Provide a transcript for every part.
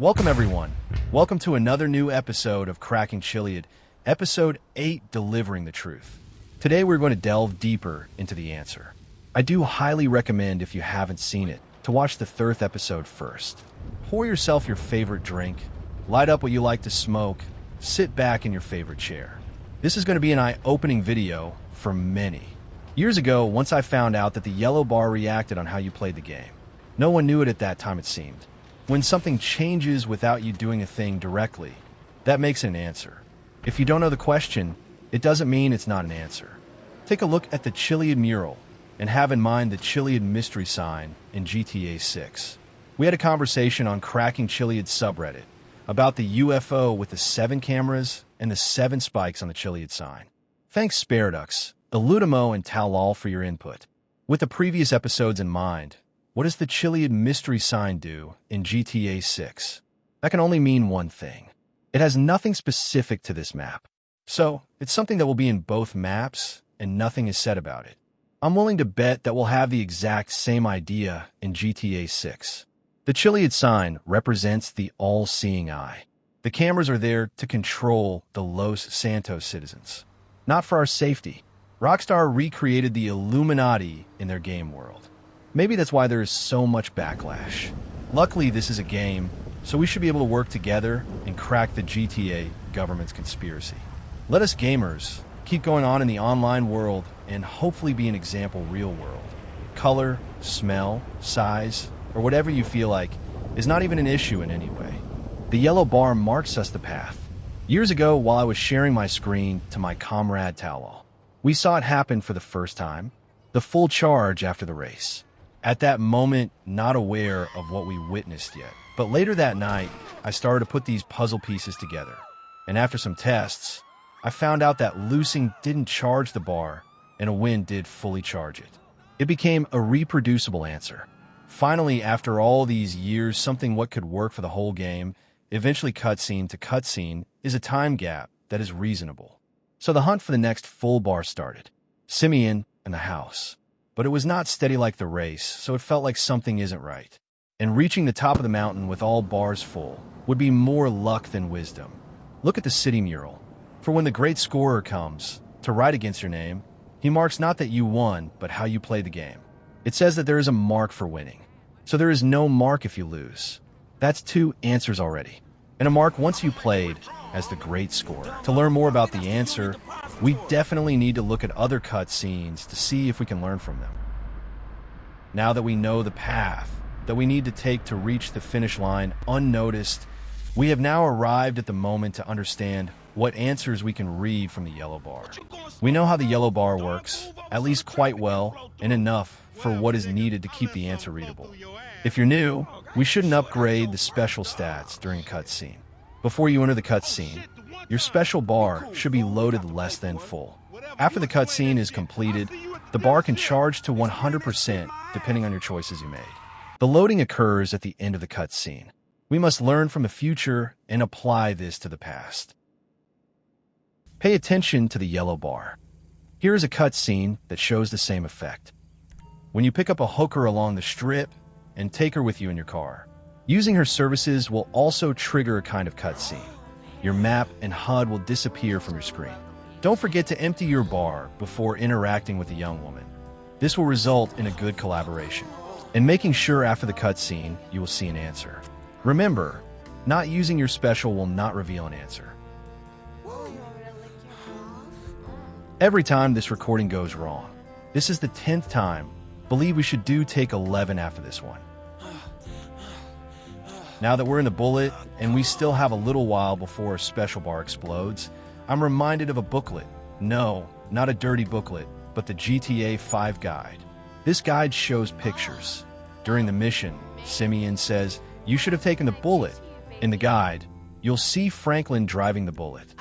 Welcome, everyone. Welcome to another new episode of Cracking Chiliad, Episode 8, Delivering the Truth. Today, we're going to delve deeper into the answer. I do highly recommend, if you haven't seen it, to watch the third episode first. Pour yourself your favorite drink, light up what you like to smoke, sit back in your favorite chair. This is going to be an eye-opening video for many. Years ago, once I found out that the yellow bar reacted on how you played the game. No one knew it at that time, it seemed. When something changes without you doing a thing directly, that makes it an answer. If you don't know the question, it doesn't mean it's not an answer. Take a look at the Chiliad mural and have in mind the Chiliad mystery sign in GTA 6. We had a conversation on Cracking Chiliad subreddit about the UFO with the 7 cameras and the 7 spikes on the Chiliad sign. Thanks Sparedux, Eludimo, and Talal for your input. With the previous episodes in mind, what does the Chiliad mystery sign do in GTA 6? That can only mean one thing. It has nothing specific to this map. So, it's something that will be in both maps, and nothing is said about it. I'm willing to bet that we'll have the exact same idea in GTA 6. The Chiliad sign represents the all-seeing eye. The cameras are there to control the Los Santos citizens. Not for our safety. Rockstar recreated the Illuminati in their game world. Maybe that's why there is so much backlash. Luckily, this is a game, so we should be able to work together and crack the GTA government's conspiracy. Let us gamers keep going on in the online world and hopefully be an example real world. Color, smell, size, or whatever you feel like is not even an issue in any way. The yellow bar marks us the path. Years ago, while I was sharing my screen to my comrade Talal, we saw it happen for the first time, the full charge after the race. At that moment, not aware of what we witnessed yet. But later that night, I started to put these puzzle pieces together. And after some tests, I found out that loosing didn't charge the bar, and a win did fully charge it. It became a reproducible answer. Finally, after all these years, something what could work for the whole game, eventually cutscene to cutscene, is a time gap that is reasonable. So the hunt for the next full bar started. Simeon and the house. But it was not steady like the race, so it felt like something isn't right. And reaching the top of the mountain with all bars full would be more luck than wisdom. Look at the city mural. For when the great scorer comes to write against your name, he marks not that you won, but how you played the game. It says that there is a mark for winning. So there is no mark if you lose. That's 2 answers already. And a mark once you played as the great scorer. To learn more about the answer, we definitely need to look at other cutscenes to see if we can learn from them. Now that we know the path that we need to take to reach the finish line unnoticed, we have now arrived at the moment to understand what answers we can read from the yellow bar. We know how the yellow bar works, at least quite well, and enough for what is needed to keep the answer readable. If you're new, we shouldn't upgrade the special stats during a cutscene. Before you enter the cutscene, your special bar should be loaded less than full. After the cutscene is completed, the bar can charge to 100% depending on your choices you made. The loading occurs at the end of the cutscene. We must learn from the future and apply this to the past. Pay attention to the yellow bar. Here is a cutscene that shows the same effect. When you pick up a hooker along the strip and take her with you in your car, using her services will also trigger a kind of cutscene. Your map and HUD will disappear from your screen. Don't forget to empty your bar before interacting with a young woman. This will result in a good collaboration. And making sure after the cutscene, you will see an answer. Remember, not using your special will not reveal an answer. Every time this recording goes wrong, this is the 10th time, believe we should take 11 after this one. Now that we're in the bullet, and we still have a little while before a special bar explodes, I'm reminded of a booklet. No, not a dirty booklet, but the GTA 5 guide. This guide shows pictures. During the mission, Simeon says, "You should have taken the bullet." In the guide, you'll see Franklin driving the bullet.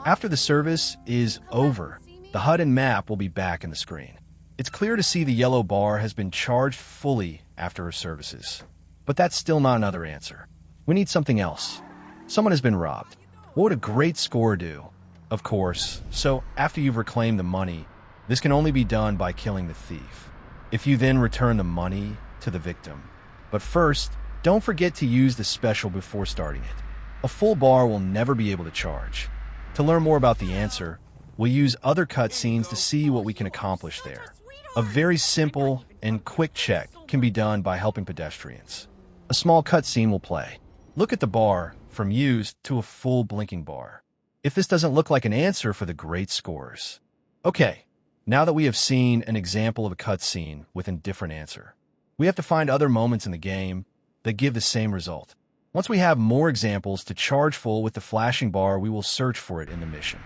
After the service is over, the HUD and map will be back in the screen. It's clear to see the yellow bar has been charged fully after her services. But that's still not another answer. We need something else. Someone has been robbed. What would a great scorer do? Of course, so after you've reclaimed the money, this can only be done by killing the thief. If you then return the money to the victim. But first, Don't forget to use the special before starting it. A full bar will never be able to charge. To learn more about the answer, we'll use other cutscenes to see what we can accomplish there. A very simple and quick check can be done by helping pedestrians. A small cutscene will play. Look at the bar from used to a full blinking bar. If this doesn't look like an answer for the great scores. Okay, now that we have seen an example of a cutscene with a different answer, we have to find other moments in the game that give the same result. Once we have more examples to charge full with the flashing bar, we will search for it in the mission.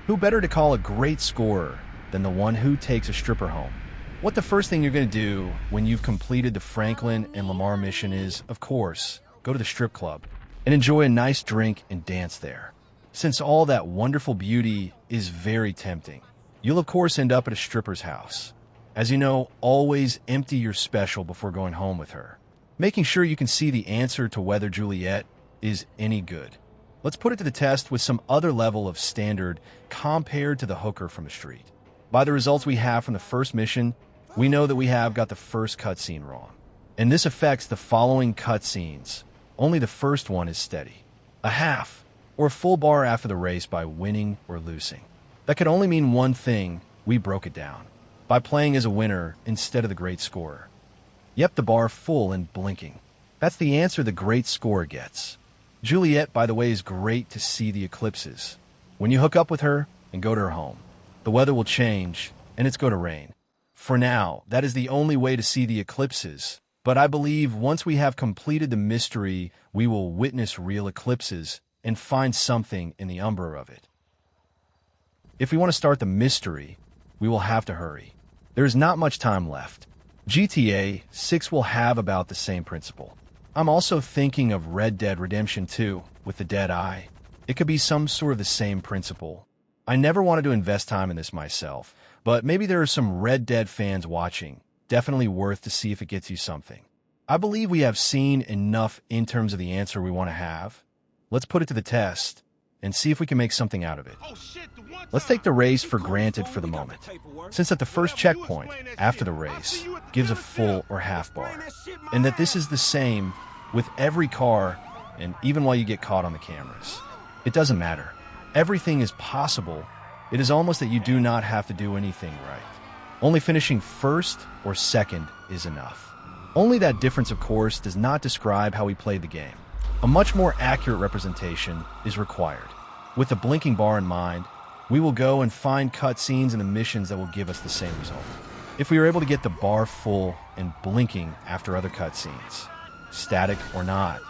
Who better to call a great scorer than the one who takes a stripper home? What the first thing you're going to do when you've completed the Franklin and Lamar mission is, of course, go to the strip club and enjoy a nice drink and dance there. Since all that wonderful beauty is very tempting, you'll of course end up at a stripper's house. As you know, always empty your special before going home with her, making sure you can see the answer to whether Juliet is any good. Let's put it to the test with some other level of standard compared to the hooker from the street. By the results we have from the first mission, we know that we have got the first cutscene wrong. And this affects the following cutscenes. Only the first one is steady. A half or a full bar after the race by winning or losing. That could only mean one thing. We broke it down by playing as a winner instead of the great scorer. Yep, the bar full and blinking. That's the answer the great scorer gets. Juliet, by the way, is great to see the eclipses. When you hook up with her and go to her home, the weather will change and it's going to rain. For now, that is the only way to see the eclipses. But I believe once we have completed the mystery, we will witness real eclipses and find something in the umbra of it. If we want to start the mystery, we will have to hurry. There is not much time left. GTA 6 will have about the same principle. I'm also thinking of Red Dead Redemption 2 with the dead eye. It could be some sort of the same principle. I never wanted to invest time in this myself, but maybe there are some Red Dead fans watching. Definitely worth to see if it gets you something. I believe we have seen enough in terms of the answer we want to have. Let's put it to the test and see if we can make something out of it. Let's take the race for granted for the moment, since at the first checkpoint after the race gives a full or half bar, and that this is the same with every car and even while you get caught on the cameras. It doesn't matter. Everything is possible. It is almost that you do not have to do anything right. Only finishing first or second is enough. Only that difference, of course, does not describe how we played the game. A much more accurate representation is required. With the blinking bar in mind, we will go and find cutscenes and the missions that will give us the same result. If we are able to get the bar full and blinking after other cutscenes, static or not,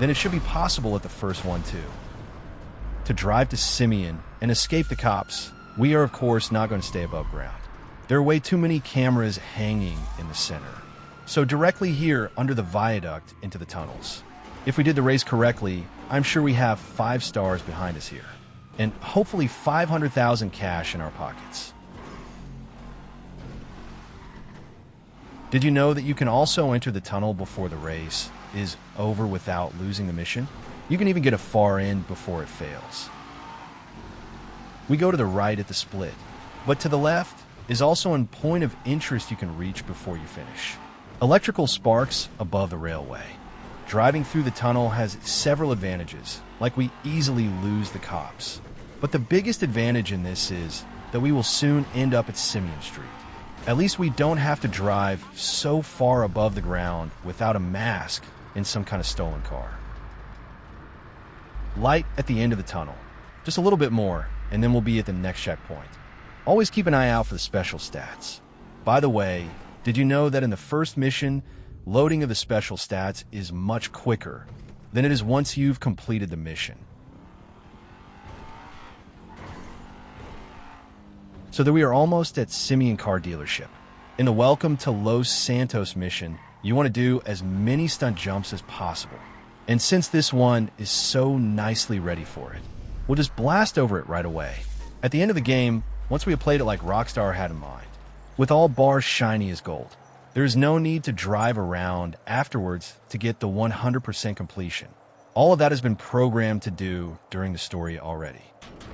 then it should be possible at the first one too. To drive to Simeon and escape the cops, we are of course not going to stay above ground. There are way too many cameras hanging in the center. So directly here under the viaduct into the tunnels. If we did the race correctly, I'm sure we have 5 stars behind us here. And hopefully 500,000 cash in our pockets. Did you know that you can also enter the tunnel before the race is over without losing the mission? You can even get a far end before it fails. We go to the right at the split, but to the left is also a point of interest you can reach before you finish. Electrical sparks above the railway. Driving through the tunnel has several advantages, like we easily lose the cops. But the biggest advantage in this is that we will soon end up at Simeon Street. At least we don't have to drive so far above the ground without a mask in some kind of stolen car. Light at the end of the tunnel. Just a little bit more, and then we'll be at the next checkpoint. Always keep an eye out for the special stats. By the way, did you know that in the first mission, loading of the special stats is much quicker than it is once you've completed the mission? So that we are almost at Simeon Car Dealership. In the Welcome to Los Santos mission, you want to do as many stunt jumps as possible. And since this one is so nicely ready for it, we'll just blast over it right away. At the end of the game, once we have played it like Rockstar had in mind, with all bars shiny as gold, there is no need to drive around afterwards to get the 100% completion. All of that has been programmed to do during the story already.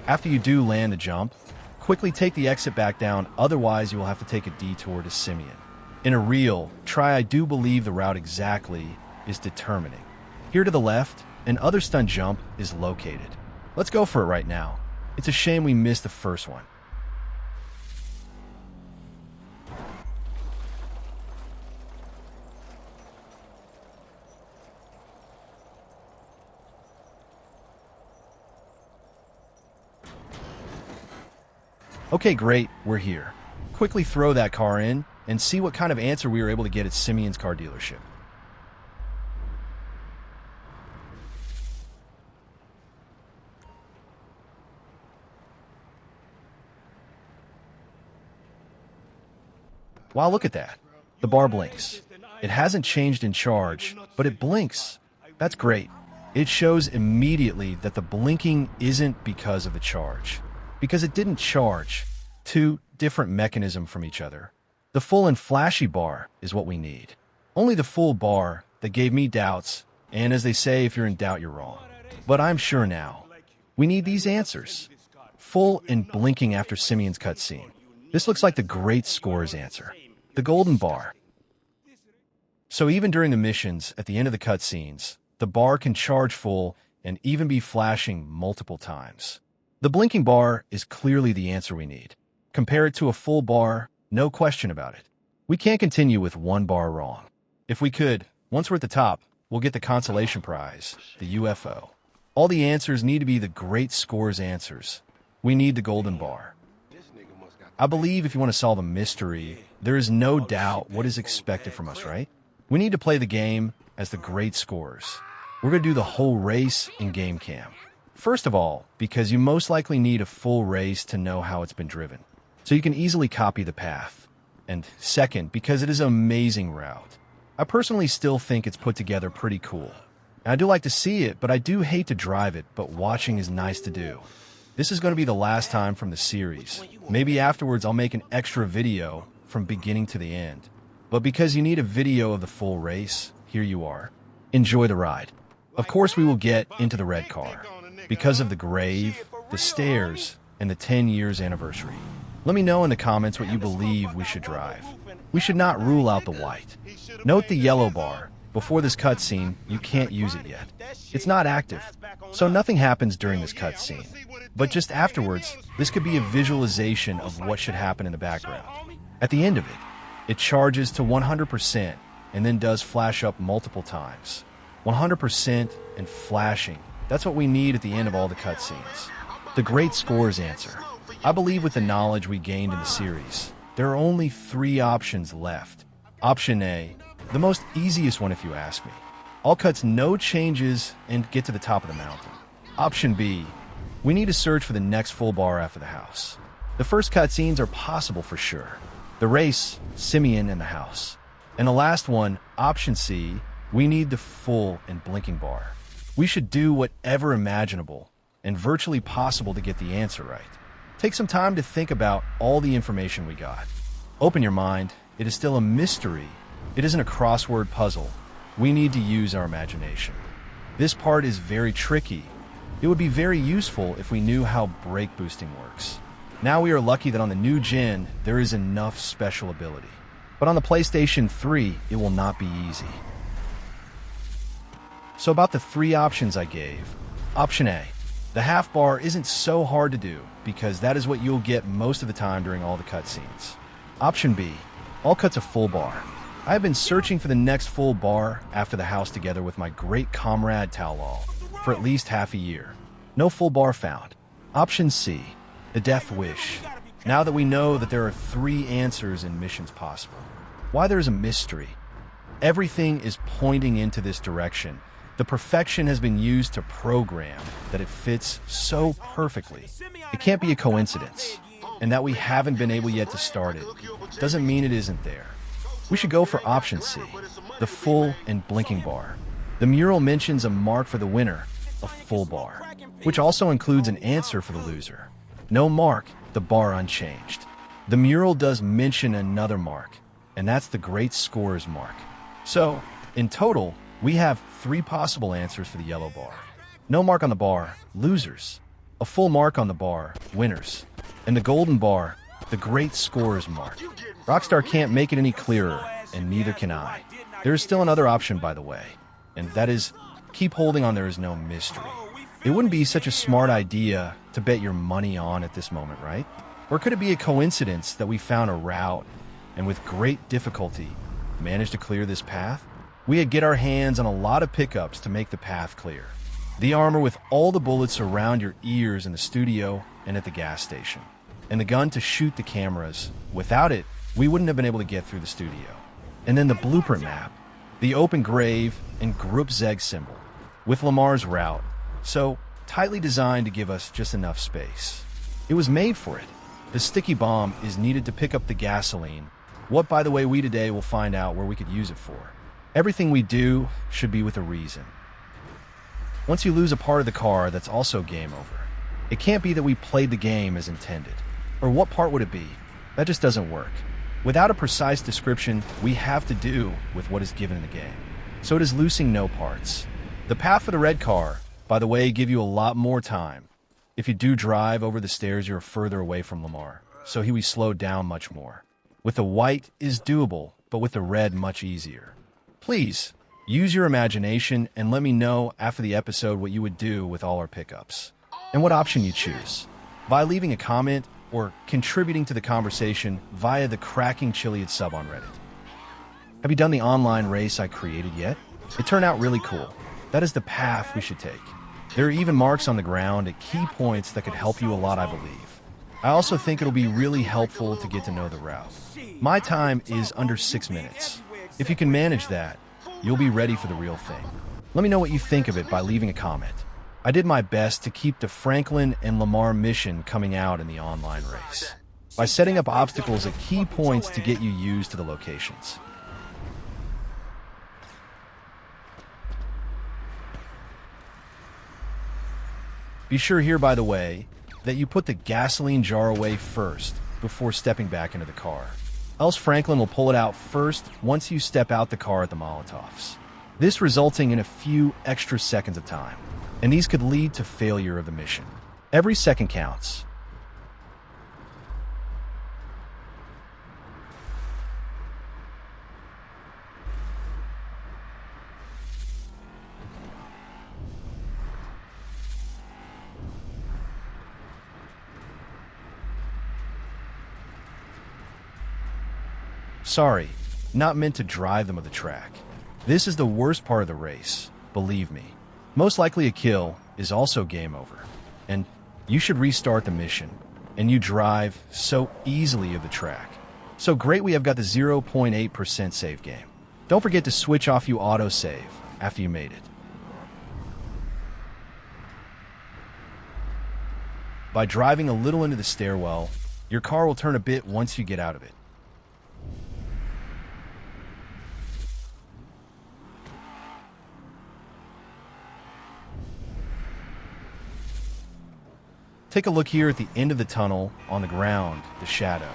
After you do land the jump, quickly take the exit back down, otherwise you will have to take a detour to Simeon. In a real try, I do believe the route exactly is determining. Here to the left, an other stunt jump is located. Let's go for it right now. It's a shame we missed the first one. Okay, great, we're here. Quickly throw that car in and see what kind of answer we were able to get at Simeon's car dealership. Wow, look at that. The bar blinks. It hasn't changed in charge, but it blinks. That's great. It shows immediately that the blinking isn't because of the charge. Because it didn't charge. Two different mechanisms from each other. The full and flashy bar is what we need. Only the full bar that gave me doubts, and as they say, if you're in doubt, you're wrong. But I'm sure now. We need these answers. Full and blinking after Simeon's cutscene. This looks like the great scorer's answer. The golden bar. So even during the missions, at the end of the cutscenes, the bar can charge full and even be flashing multiple times. The blinking bar is clearly the answer we need. Compare it to a full bar, no question about it. We can't continue with one bar wrong. If we could, once we're at the top, we'll get the consolation prize, the UFO. All the answers need to be the great scorer's answers. We need the golden bar. I believe if you want to solve a mystery, there is no doubt what is expected from us, right? We need to play the game as the great scorers. We're going to do the whole race in game cam. First of all, because you most likely need a full race to know how it's been driven, so you can easily copy the path. And second, because it is an amazing route. I personally still think it's put together pretty cool. And I do like to see it, but I do hate to drive it, but watching is nice to do. This is going to be the last time from the series. Maybe afterwards I'll make an extra video from beginning to the end. But because you need a video of the full race, here you are. Enjoy the ride. Of course we will get into the red car. Because of the grave, the stairs, and the 10 years anniversary. Let me know in the comments what you believe we should drive. We should not rule out the white. Note the yellow bar. Before this cutscene, you can't use it yet. It's not active, so nothing happens during this cutscene. But just afterwards, this could be a visualization of what should happen in the background. At the end of it, it charges to 100% and then does flash up multiple times. 100% and flashing. That's what we need at the end of all the cutscenes. The great scorer's answer. I believe with the knowledge we gained in the series, there are only 3 options left. Option A, the most easiest one if you ask me. All cuts no changes and get to the top of the mountain. Option B, we need to search for the next full bar after the house. The first cutscenes are possible for sure. The race, Simeon, and the house. And the last one, option C, we need the full and blinking bar. We should do whatever imaginable and virtually possible to get the answer right. Take some time to think about all the information we got. Open your mind. It is still a mystery. It isn't a crossword puzzle. We need to use our imagination. This part is very tricky. It would be very useful if we knew how brake boosting works. Now we are lucky that on the new gen, there is enough special ability. But on the PlayStation 3, it will not be easy. So about the 3 options I gave. Option A. The half bar isn't so hard to do because that is what you'll get most of the time during all the cutscenes. Option B. All cuts a full bar. I have been searching for the next full bar after the house together with my great comrade Talal for at least half a year. No full bar found. Option C. The death wish. Now that we know that there are 3 answers and missions possible. Why there is a mystery. Everything is pointing into this direction. The perfection has been used to program that it fits so perfectly. It can't be a coincidence. And that we haven't been able yet to start it doesn't mean it isn't there. We should go for option C, the full and blinking bar. The mural mentions a mark for the winner, a full bar, which also includes an answer for the loser. No mark, the bar unchanged. The mural does mention another mark, and that's the great scorer's mark. So, in total, we have 3 possible answers for the yellow bar. No mark on the bar, losers. A full mark on the bar, winners. And the golden bar, the great scorer's mark. Rockstar can't make it any clearer, and neither can I. There is still another option, by the way. and that is, keep holding on. There is no mystery. It wouldn't be such a smart idea to bet your money on at this moment, right? Or could it be a coincidence that we found a route and with great difficulty managed to clear this path? We had get our hands on a lot of pickups to make the path clear. The armor with all the bullets around your ears in the studio and at the gas station. And the gun to shoot the cameras. Without it, we wouldn't have been able to get through the studio. And then the blueprint map, the open grave and group zeg symbol, with Lamar's route, so tightly designed to give us just enough space. It was made for it. The sticky bomb is needed to pick up the gasoline, what, by the way, we today will find out where we could use it for. Everything we do should be with a reason. Once you lose a part of the car, that's also game over. It can't be that we played the game as intended. Or what part would it be? That just doesn't work. Without a precise description, we have to do with what is given in the game. So it is losing no parts. The path for the red car, by the way, give you a lot more time. If you do drive over the stairs, you're further away from Lamar, so he will slow down much more. With the white is doable, but with the red much easier. Please, use your imagination and let me know after the episode what you would do with all our pickups, and what option you choose, by leaving a comment or contributing to the conversation via the Cracking Chiliad sub on Reddit. Have you done the online race I created yet? It turned out really cool. That is the path we should take. There are even marks on the ground at key points that could help you a lot, I believe. I also think it'll be really helpful to get to know the route. My time is under 6 minutes. If you can manage that, you'll be ready for the real thing. Let me know what you think of it by leaving a comment. I did my best to keep the Franklin and Lamar mission coming out in the online race, by setting up obstacles at key points to get you used to the locations. Be sure here, by the way, that you put the gasoline jar away first before stepping back into the car. Else Franklin will pull it out first once you step out the car at the Molotovs. This resulting in a few extra seconds of time. And these could lead to failure of the mission. Every second counts. Sorry, not meant to drive them of the track. This is the worst part of the race, believe me. Most likely a kill is also game over, and you should restart the mission, and you drive so easily of the track. So great we have got the 0.8% save game. Don't forget to switch off you autosave after you made it. By driving a little into the stairwell, your car will turn a bit once you get out of it. Take a look here at the end of the tunnel, on the ground, the shadow.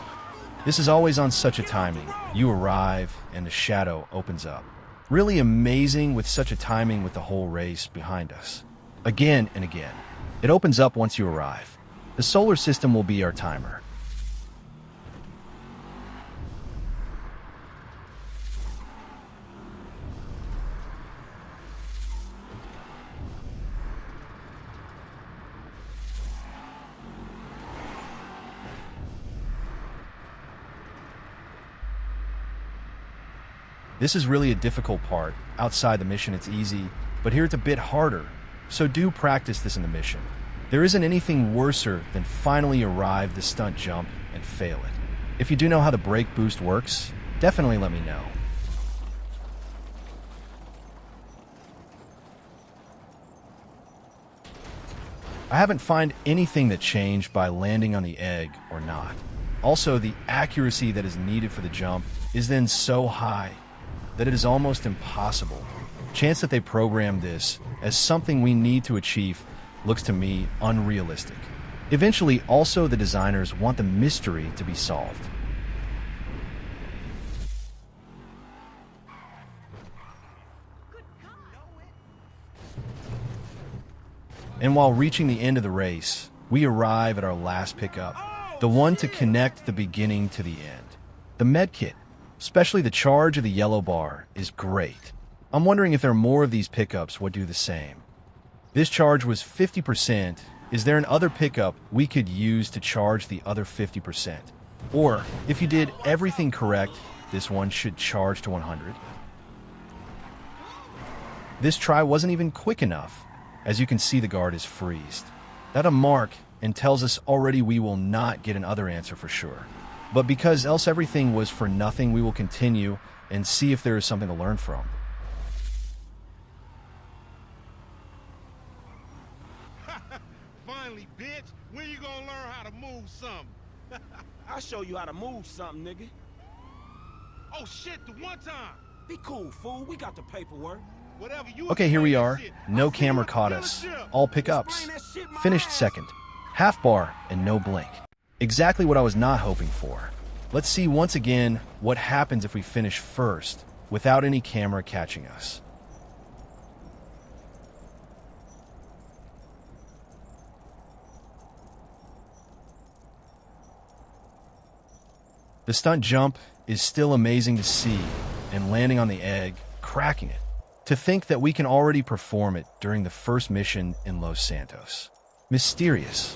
This is always on such a timing. You arrive, and the shadow opens up. Really amazing with such a timing with the whole race behind us. Again and again. It opens up once you arrive. The solar system will be our timer. This is really a difficult part. Outside the mission it's easy, but here it's a bit harder. So do practice this in the mission. There isn't anything worser than finally arrive the stunt jump and fail it. If you do know how the brake boost works, definitely let me know. I haven't found anything that changed by landing on the egg or not. Also, the accuracy that is needed for the jump is then so high that it is almost impossible. Chance that they programmed this as something we need to achieve looks to me unrealistic. Eventually, also the designers want the mystery to be solved. And while reaching the end of the race, we arrive at our last pickup, the one to connect the beginning to the end. The medkit, especially the charge of the yellow bar, is great. I'm wondering if there are more of these pickups would do the same. This charge was 50%. Is there another pickup we could use to charge the other 50%? Or, if you did everything correct, this one should charge to 100? This try wasn't even quick enough. As you can see, the guard is freezed. That's a mark and tells us already we will not get another answer for sure. But because else everything was for nothing, we will continue and see if there is something to learn from. Finally, bitch, when you gonna learn how to move something? I'll show you how to move something, nigga. Oh shit, the one time. Be cool, fool. We got the paperwork. Whatever you Okay, here we explain are. that shit. No I'll see camera you at the caught us. dealership. All pickups. Explain that shit, my Finished ass. second. Half bar and no blink. Exactly what I was not hoping for. Let's see once again what happens if we finish first without any camera catching us. The stunt jump is still amazing to see, and landing on the egg, cracking it. To think that we can already perform it during the first mission in Los Santos. Mysterious.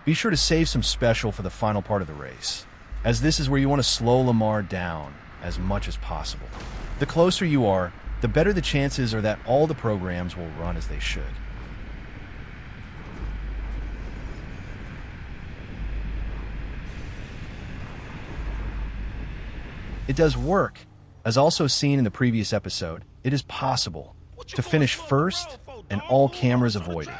Be sure to save some special for the final part of the race, as this is where you want to slow Lamar down as much as possible. The closer you are, the better the chances are that all the programs will run as they should. It does work. As also seen in the previous episode, it is possible to finish first and all cameras avoided.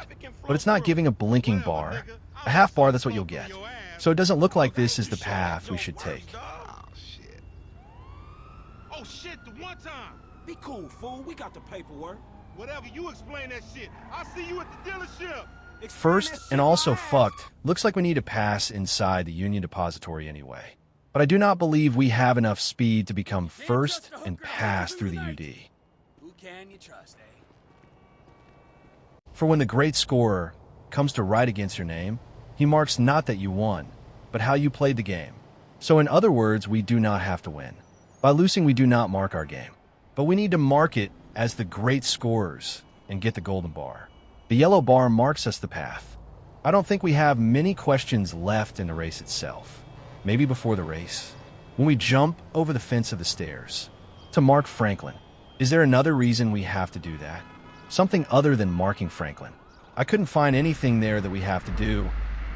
But it's not giving a blinking bar. A half bar, that's what you'll get. So it doesn't look like this is the path we should take. Oh shit, the one time. Be cool, fool. We got the paperwork. Whatever you explain that shit. I'll see you at the dealership. Explain First, that shit, and also my ass. fucked, looks like we need to pass inside the Union Depository anyway. But I do not believe we have enough speed to become first and pass through the UD. Who can you trust, eh? For when the great scorer comes to write against your name, he marks not that you won, but how you played the game. So in other words, we do not have to win. By losing, we do not mark our game. But we need to mark it as the great scorers and get the golden bar. The yellow bar marks us the path. I don't think we have many questions left in the race itself. Maybe before the race, when we jump over the fence of the stairs. To mark Franklin. Is there another reason we have to do that? Something other than marking Franklin. I couldn't find anything there that we have to do,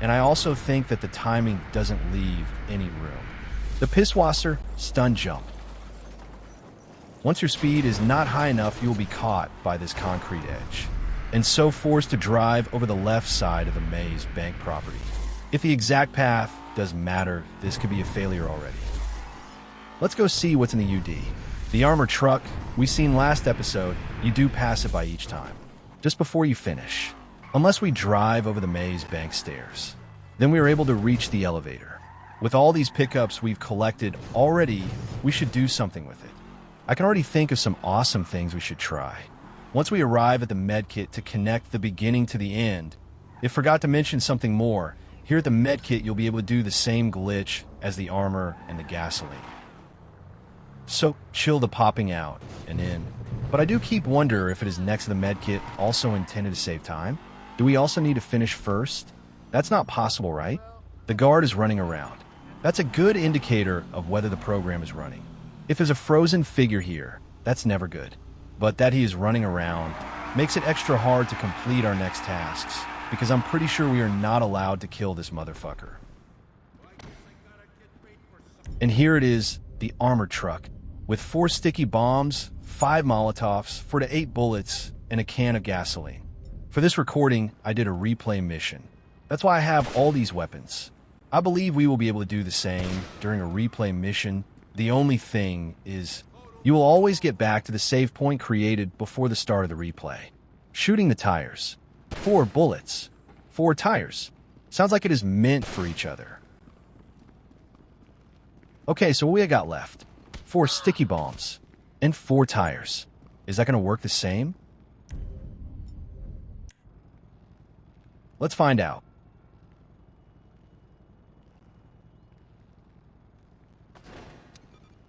and I also think that the timing doesn't leave any room. The Pisswasser stun jump. Once your speed is not high enough, you will be caught by this concrete edge, and so forced to drive over the left side of the maze bank property. If the exact path doesn't matter, this could be a failure already. Let's go see what's in the UD. The armored truck we seen last episode, you do pass it by each time, just before you finish. Unless we drive over the maze bank stairs. Then we are able to reach the elevator. With all these pickups we've collected already, we should do something with it. I can already think of some awesome things we should try. Once we arrive at the medkit to connect the beginning to the end, if forgot to mention something more, here at the medkit you'll be able to do the same glitch as the armor and the gasoline. So chill the popping out and in. But I do keep wonder if it is next to the medkit also intended to save time? Do we also need to finish first? That's not possible, right? The guard is running around. That's a good indicator of whether the program is running. If there's a frozen figure here, that's never good. But that he is running around makes it extra hard to complete our next tasks, because I'm pretty sure we are not allowed to kill this motherfucker. And here it is, the armored truck, with 4 sticky bombs, 5 Molotovs, 4 to 8 bullets, and a can of gasoline. For this recording, I did a replay mission. That's why I have all these weapons. I believe we will be able to do the same during a replay mission. The only thing is, you will always get back to the save point created before the start of the replay. Shooting the tires. 4 bullets. 4 tires. Sounds like it is meant for each other. Okay, so what we got left? 4 sticky bombs. And 4 tires. Is that going to work the same? Let's find out.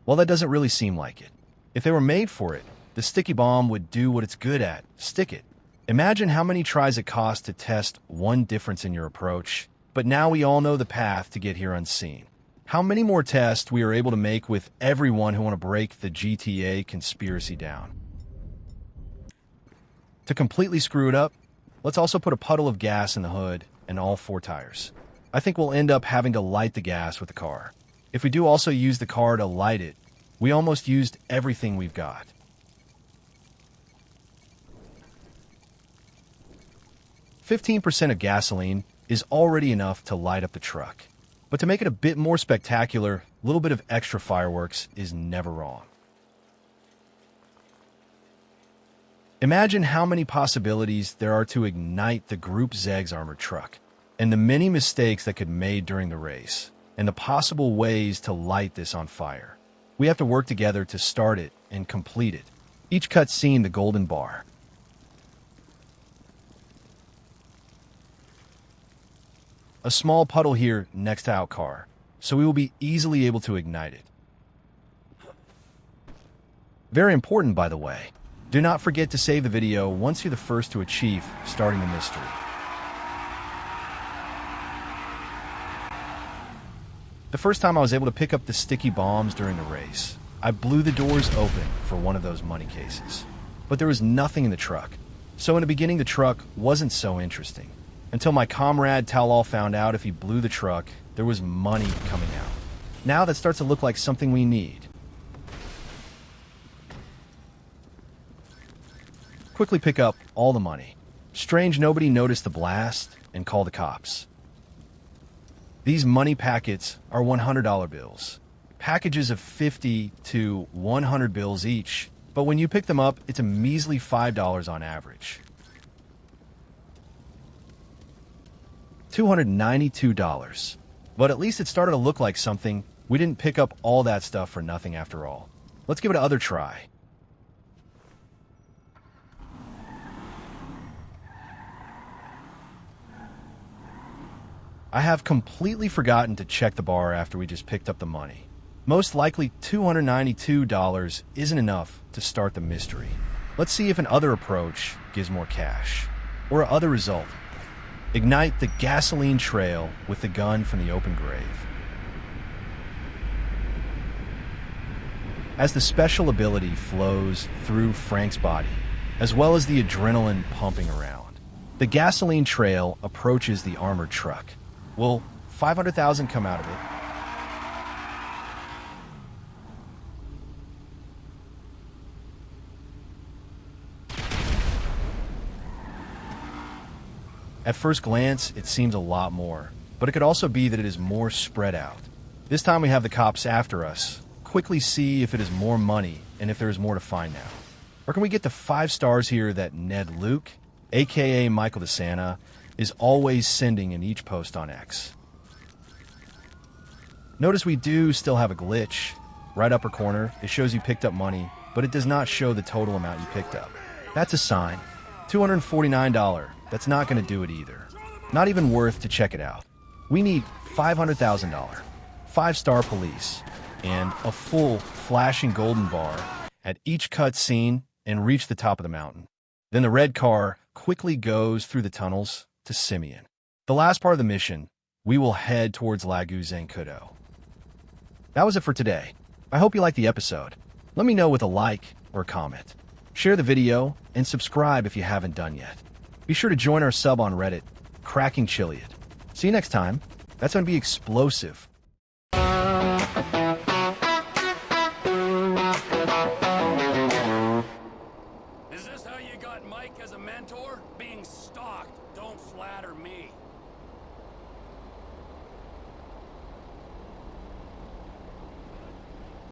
Well, that doesn't really seem like it. If they were made for it, the sticky bomb would do what it's good at, stick it. Imagine how many tries it cost to test one difference in your approach, but now we all know the path to get here unseen. How many more tests we are able to make with everyone who want to break the GTA conspiracy down. To completely screw it up, let's also put a puddle of gas in the hood and all 4 tires. I think we'll end up having to light the gas with the car. If we do also use the car to light it, we almost used everything we've got. "15% of gasoline is already enough to light up the truck. But to make it a bit more spectacular, a little bit of extra fireworks is never wrong. Imagine how many possibilities there are to ignite the Group Zeg's armored truck, and the many mistakes that could be made during the race, and the possible ways to light this on fire. We have to work together to start it and complete it. Each cut seen the golden bar. A small puddle here next to our car, so we will be easily able to ignite it. Very important, by the way. Do not forget to save the video once you're the first to achieve starting the mystery. The first time I was able to pick up the sticky bombs during the race, I blew the doors open for one of those money cases. But there was nothing in the truck. So in the beginning, the truck wasn't so interesting. Until my comrade Talal found out if he blew the truck, there was money coming out. Now that starts to look like something we need. Quickly pick up all the money. Strange nobody noticed the blast and call the cops. These money packets are $100 bills. Packages of 50 to 100 bills each, but when you pick them up, it's a measly $5 on average. $292. But at least it started to look like something. We didn't pick up all that stuff for nothing after all. Let's give it another try. I have completely forgotten to check the bar after we just picked up the money. Most likely $292 isn't enough to start the mystery. Let's see if an other approach gives more cash. Or a other result. Ignite the gasoline trail with the gun from the open grave. As the special ability flows through Frank's body, as well as the adrenaline pumping around, the gasoline trail approaches the armored truck. Will 500,000 come out of it? At first glance, it seems a lot more, but it could also be that it is more spread out. This time we have the cops after us. Quickly see if it is more money and if there is more to find now. Or can we get the 5 stars here that Ned Luke, aka Michael DeSanta, is always sending in each post on X? Notice we do still have a glitch. Right upper corner, it shows you picked up money, but it does not show the total amount you picked up. That's a sign. $249. That's not going to do it either. Not even worth to check it out. We need $500,000, 5-star police, and a full flashing golden bar at each cut scene and reach the top of the mountain. Then the red car quickly goes through the tunnels to Simeon. The last part of the mission, we will head towards Lagu Zancudo. That was it for today. I hope you liked the episode. Let me know with a like or a comment. Share the video and subscribe if you haven't done yet. Be sure to join our sub on Reddit, Cracking Chiliad. See you next time. That's going to be explosive. Is this how you got Mike as a mentor? Being stalked. Don't flatter me.